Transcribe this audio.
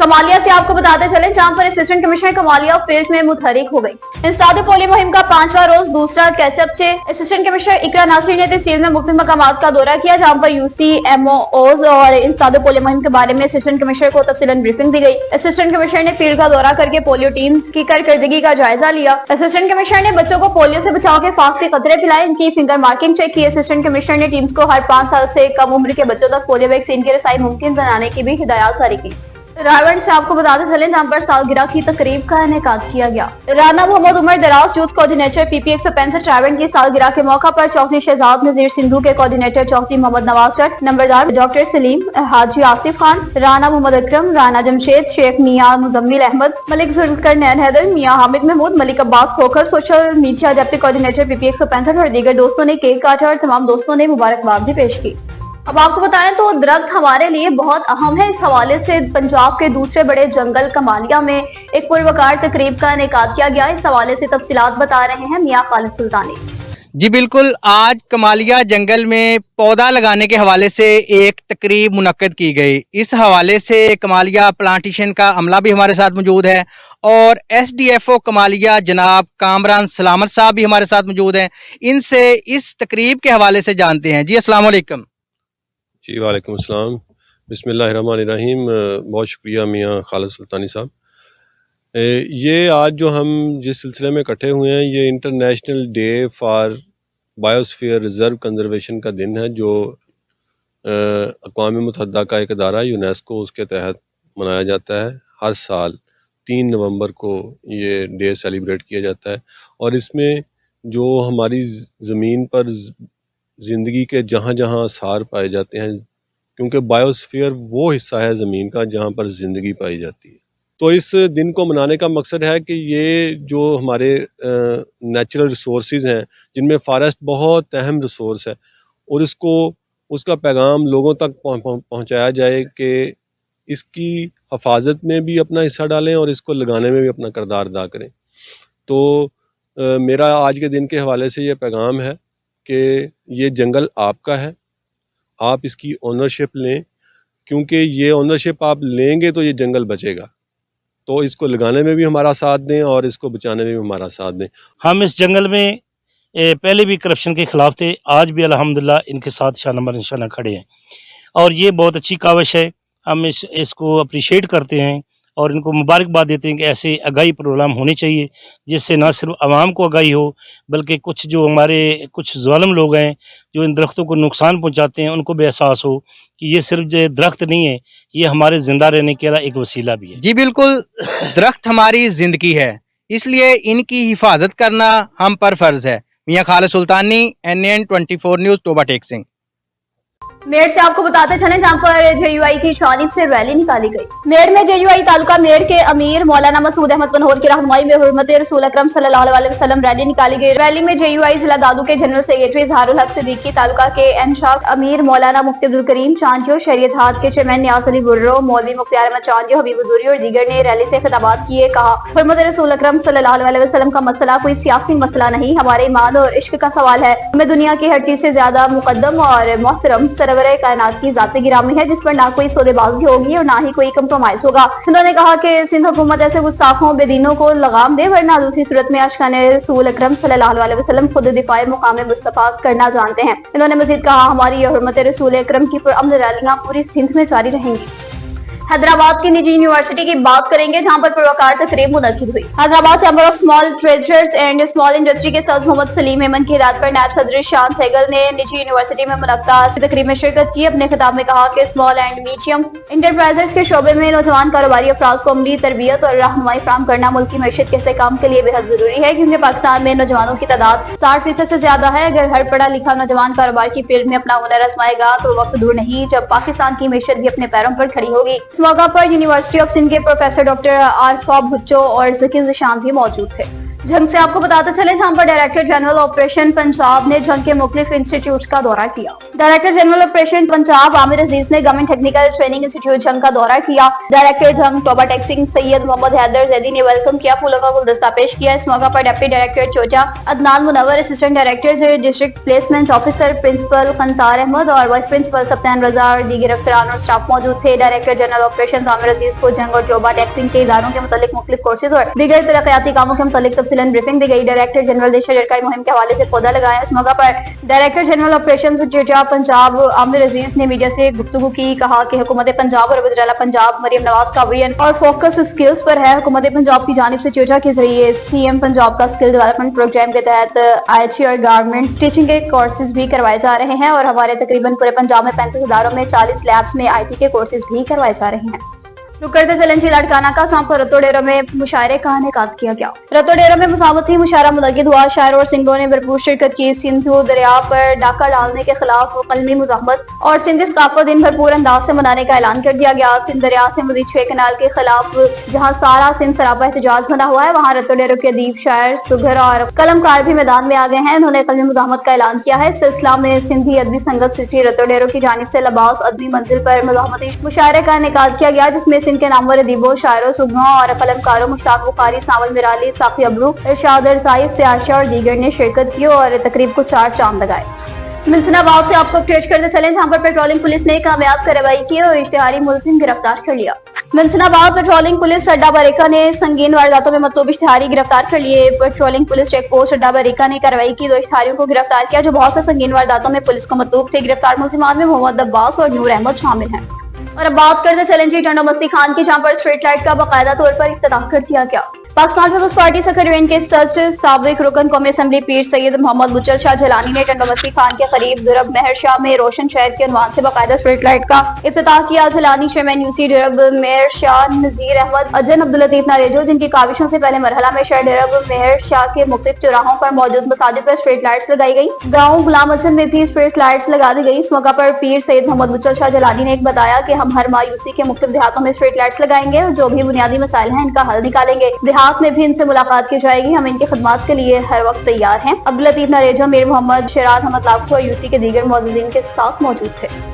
कमालिया से आपको बताते चलें, जहां पर असिस्टेंट कमिश्नर कमालिया फील्ड में मुतहरिक हो गई। इंसदाद पोलियो मुहिम का 5वां रोज दूसरा कैचअप से असिस्टेंट कमिश्नर इकरा नासिर ने तहसील में मुख्तलिफ मकामात का दौरा किया, जहां पर UCMOs और इंसदाद पोलियो मुहिम के बारे में असिस्टेंट कमिश्नर को तफसीलन ब्रीफिंग दी गई। असिस्टेंट कमिश्नर ने फील्ड का दौरा करके पोलियो टीम्स की कारकर्दगी का जायजा लिया। असिस्टेंट कमिश्नर ने बच्चों को पोलियो से बचाव के फास्ट के कतरे पिलाए, इनकी फिंगर मार्किंग चेक की। असिस्टेंट कमिश्नर ने टीम्स को हर 5 साल से कम उम्र के बच्चों तक पोलियो वैक्सीन की रसाई मुमकिन बनाने की भी हिदायत जारी की। रायगढ़ से आपको बताते चलें, जहां पर सालगिरह की तकरीब का इनेकाद किया गया। राना मोहम्मद उमर दराज यूथ कोऑर्डिनेटर PP 165 रायगढ़ की सालगिरह के मौका पर चौधरी शहजाद नजीर सिंधु के कोऑर्डिनेटर चौधरी मोहम्मद नवाज जट, नंबरदार doctor Saleem, Haji Asif Khan, Rana Mohammad Akram, Rana Jamshed, Sheikh Mian Muzammil Ahmed, Malik Zulfiqar Nain Haider, Mian Hamid Mahmood, Malik Abbas Khokhar, social media deputy coordinator PP 165 और दीगर दोस्तों ने केक काटा और तमाम दोस्तों ने मुबारकबाद भी पेश की। अब आपको बताएं तो दरख्त हमारे लिए बहुत अहम है। इस हवाले से पंजाब के दूसरे बड़े जंगल कमालिया में एक पुरवकार तकरीब का इनेकाद किया गया। इस हवाले से तफसीलात बता रहे हैं मियां खालिद सुल्तानी। जी बिल्कुल, आज कमालिया जंगल में पौधा लगाने के हवाले से एक तकरीब मुनक्कद की गई। इस हवाले से कमालिया प्लांटेशन का अमला भी हमारे साथ मौजूद है और SDFO कमालिया जनाब कामरान सलामत साहब भी हमारे साथ मौजूद हैं। इनसे इस तकरीब के हवाले से जानते हैं। जी अस्सलाम वालेकुम। जी वालेकुम अस्सलाम, बिस्मिल्लाहिर्रहमानिर्रहीम। बहुत शुक्रिया मियाँ खालिद सुल्तानी साहब। ये आज जो हम जिस सिलसिले में इकट्ठे हुए हैं, ये international day for biosphere reserve conservation का दिन है, जो अक़वाम मुत्तहिदा का एक अदारा यूनेस्को, उसके तहत मनाया जाता है। हर साल 3 नवंबर को ये डे सेलिब्रेट किया जाता है और इसमें जो हमारी ज़मीन पर ज़िंदगी के जहाँ जहाँ आसार पाए जाते हैं, क्योंकि बायोस्फीयर वो हिस्सा है ज़मीन का जहाँ पर ज़िंदगी पाई जाती है, तो इस दिन को मनाने का मकसद है कि ये जो हमारे नेचुरल रिसोर्सेज हैं, जिनमें फ़ॉरेस्ट बहुत अहम रिसोर्स है, और उसका पैगाम लोगों तक पहुँचाया जाए कि इसकी हफाजत में भी अपना हिस्सा डालें और इसको लगाने में भी अपना किरदार अदा करें। तो मेरा आज के दिन के हवाले से ये पैगाम है कि ये जंगल आपका है, आप इसकी ओनरशिप लें, क्योंकि ये ओनरशिप आप लेंगे तो ये जंगल बचेगा। तो इसको लगाने में भी हमारा साथ दें और इसको बचाने में भी हमारा साथ दें। हम इस जंगल में पहले भी करप्शन के ख़िलाफ़ थे, आज भी अल्हम्दुलिल्लाह इनके साथ शाह नंबर निशाना खड़े हैं और ये बहुत अच्छी काविश है। हम इसको अप्रिशिएट करते हैं और इनको मुबारकबाद देते हैं कि ऐसे आगाही प्रोग्राम होने चाहिए, जिससे ना सिर्फ आवाम को आगाही हो, बल्कि कुछ जो हमारे कुछ ज़ालिम लोग हैं जो इन दरख्तों को नुकसान पहुंचाते हैं, उनको भी एहसास हो कि ये सिर्फ जो दरख्त नहीं है, ये हमारे ज़िंदा रहने का एक वसीला भी है। जी बिल्कुल, दरख्त हमारी ज़िंदगी है, इसलिए इनकी हिफाजत करना हम पर फ़र्ज़ है। मियाँ खालिद सुल्तानी, NN 24 न्यूज़, टोबा टेक सिंह। मेड़ से आपको बताते चलें, जहां पर JUI की जानिब से रैली निकाली गई। मेड़ में JUI तालुका मेड़ के अमीर मौलाना मसूद अहमद बनोर की रहनुमाई में हुर्मत रसूल अकरम सल्लल्लाहु अलैहि वसल्लम रैली निकाली गई। रैली में JUI जिला दादू के जनरल सेक्रेटरी इजहारुल हक सिद्दीकी, तालुका के एनशाक अमीर मौलाना मुफ्ती अब्दुल करीम चांदियो, शरीयत हाट के चेयरमैन नियाज अली बुर्रो, मौलवी मुख्तार अहमद चांदियो, हबीब हुजूरी और दीगर ने रैली से खिताबात किए। कहा, हुर्मत रसूल अकरम सल्लल्लाहु अलैहि वसल्लम का मसला कोई सियासी मसला नहीं, हमारे ईमान और इश्क का सवाल है। हमें दुनिया की हर चीज से ज्यादा मुकद्दम और मोहतरम सरवरे कायनात की जाते गिरामी है, जिस पर ना कोई सौदेबाजी होगी और ना ही कोई कंप्रोमाइज होगा। उन्होंने कहा कि सिंध हुकूमत ऐसे गुस्ताखों बेदीनों को लगाम दे, वरना दूसरी सूरत में अशकाने रसूल अकरम सल्लल्लाहु अलैहि वसल्लम खुद दिफाए मुकाम मुस्तफा करना जानते हैं। इन्होंने मजीद कहा, हमारी यह हुर्मत रसूल अकरम की पुरअमन रैलियां पूरी सिंध में जारी रहेंगी। हैदराबाद की निजी यूनिवर्सिटी की बात करेंगे, जहां पर पुरवकार तकरीब मुनक्किद हुई। Hyderabad chamber of small treasures and small industry के सदर मोहम्मद सलीम हेमन की हिदायत पर नायब सदर शान सहगल ने निजी यूनिवर्सिटी में मुनक्किद तकरीब में शिरकत की। अपने खिताब में कहा कि स्मॉल एंड मीडियम इंटरप्राइजेस के शोबे में नौजवान कारोबारी अफराद को अमली तरबियत और रहनुमाई फराहम करना मुल्क की मैशत के इस्तेहकाम के लिए बेहद जरूरी है, क्योंकि पाकिस्तान में नौजवानों की तादाद 60% से ज्यादा है। अगर हर पढ़ा लिखा नौजवान कारोबार की फील्ड में अपना हुनर आजमाएगा तो वक्त दूर नहीं जब पाकिस्तान की मैशत भी अपने पैरों पर खड़ी होगी। इस मौका पर यूनिवर्सिटी ऑफ सिंध के प्रोफेसर डॉक्टर आरफा भुच्चो और जकीर ज़िशान भी मौजूद थे। जंग से आपको बताते चले जहां पर डायरेक्टर जनरल ऑपरेशन पंजाब ने जंग के मुख्तलिफ इंस्टीट्यूट का दौरा किया। Director general operation Punjab Aamir Aziz ने गवर्नमेंट टेक्निकल ट्रेनिंग इंस्टीट्यूट जंग का दौरा किया। डायरेक्टर जंग टोबा टेक्सिंग सैयद मोहम्मद हैदर जैदी ने वेलकम किया, फूलों का गुलदस्ता पेश किया। इस मौका पर deputy director Chattha Adnan Munawar, assistant director district placement officer principal खंतार अहमद और वाइस प्रिंसिपल सप्तान रजा और दीगर अफसरान और स्टाफ मौजूद थे। डायरेक्टर जनरल ऑपरेशन आमिर अजीज को जंग और टोबा टेक्सिंग के इदारों के मुतालिक मुख्तलिफ कोर्सेज और दीगर तरक्याती कामों के मुतालिक तफसीलन ब्रीफिंग दी गई। डायरेक्टर जनरल देशरकाई मुहिम के हवाले से पौधा लगाया। इस मौका पर डायरेक्टर जनरल ऑपरेशन चेचा पंजाब आमिर अजीज ने मीडिया से गुफ्तगू की, कहा कि हुकूमत पंजाब और वज़ीर आला पंजाब मरियम नवाज का विजन और फोकस स्किल्स पर है। हुकूमत पंजाब की जानिब से चेचा के जरिए सीएम पंजाब का स्किल डेवलपमेंट प्रोग्राम के तहत आईटी और गारमेंट टीचिंग के कोर्सेज भी करवाए जा रहे हैं और हमारे तकरीबन पूरे पंजाब में 35 इदारों में 40 लैब्स में आईटी के कोर्सेज भी करवाए जा रहे हैं। रुकरते चलन लाड़काना का शाम को रतोडेरा में मुशायरे का इनेकाद किया गया। रतोडेरा में मसावती मुशायरा मुनक्किद हुआ। शायर और सिंगरों ने भरपूर शिरकत की। सिंधु दरिया पर डाका डालने के खिलाफ कलमी मुजाहमत और सिंधी सकाफत दिन भरपूर अंदाज से मनाने का ऐलान कर दिया गया। सिंध दरिया से मजीद 6 कनाल के खिलाफ जहाँ सारा सिंध सरापा एहतजाज बना हुआ है, वहाँ रतोडेरा के अदीब, शायर, सुघर और कलमकार भी मैदान में आ गए हैं। उन्होंने कलमी मुजाहमत का ऐलान किया है। इस सिलसिला में सिंधी अदबी संगत सिटी रतोडेरा की जानिब से लबास अदबी मंजिल पर मुजाहमती मुशायरे का इनेकाद किया गया, जिसमें सिंध के नामवर अदीबों, शायरों, सुगनों और कलमकारों मुश्ताक बुखारी, सावल मिराली, साकी अबरू, इरशाद रसाई, इफ्तियार और दीगर ने शिरकत की और तकरीब को 4 चांद लगाए। मिल्सनाबाद से आपको अपडेट करते चले जहां पर पेट्रोलिंग पुलिस ने कामयाब कार्रवाई की और इश्तिहारी मुलजिम गिरफ्तार कर लिया। मिल्सनाबाद पेट्रोलिंग पुलिस अड्डा बरीका ने संगीन वारदातों में मतलूब इश्तिहारी गिरफ्तार कर लिए। पेट्रोलिंग पुलिस चेक पोस्ट अड्डा बरीका ने कार्रवाई की, 2 इश्तिहारियों को गिरफ्तार किया जो बहुत से संगीन वारदातों में पुलिस को मतलूब थे। गिरफ्तार मुलजिमान में मोहम्मद अब्बास और नूर अहमद शामिल हैं। और अब बात करते चलें जी टंडो मस्ती खान की, जहां पर स्ट्रीट लाइट का बाकायदा तौर पर इफ्तिताह कर दिया गया। पाकिस्तान पीपल्स पार्टी सक्रेटरीन के सदस्य साबिक रुकन कौमी असम्बली पीर सैयद मोहम्मद बुचल शाह जलानी ने टंडो मस्ती खान के करीब दुरब मेहर शाह में रोशन शहर के उन्वान से बाकायदा स्ट्रीट लाइट का इफ्तिताह किया। जलानी चेयरमैन यूसी दुरब मेहर शाह, नजीर अहमद, अजन अब्दुल लतीफ नारेजो, जिनकी काविशों से पहले मरहला में शहर दुरब मेहर शाह के मुख्तलिफ चौराहों पर मौजूद मसाजिद पर स्ट्रीट लाइट्स लगाई गई। गाँव गुलाम हसन में भी स्ट्रीट लाइट्स लगा दी गई। इस मौका पर पीर सैयद मोहम्मद बुचल शाह जलानी ने बताया कि हम हर माह यूसी के मुख्तलिफ देहातों में स्ट्रीट लाइट्स लगाएंगे और जो भी बुनियादी मसाइल हैं इनका हल निकालेंगे। देहात में भी इनसे मुलाकात की जाएगी। हम इनकी खिदमत के लिए हर वक्त तैयार हैं। अब्दुल लतीफ नारेजा, मीर मोहम्मद, शराद अहमद लाखो और यूसी के दीगर मौजूदीन के साथ मौजूद थे।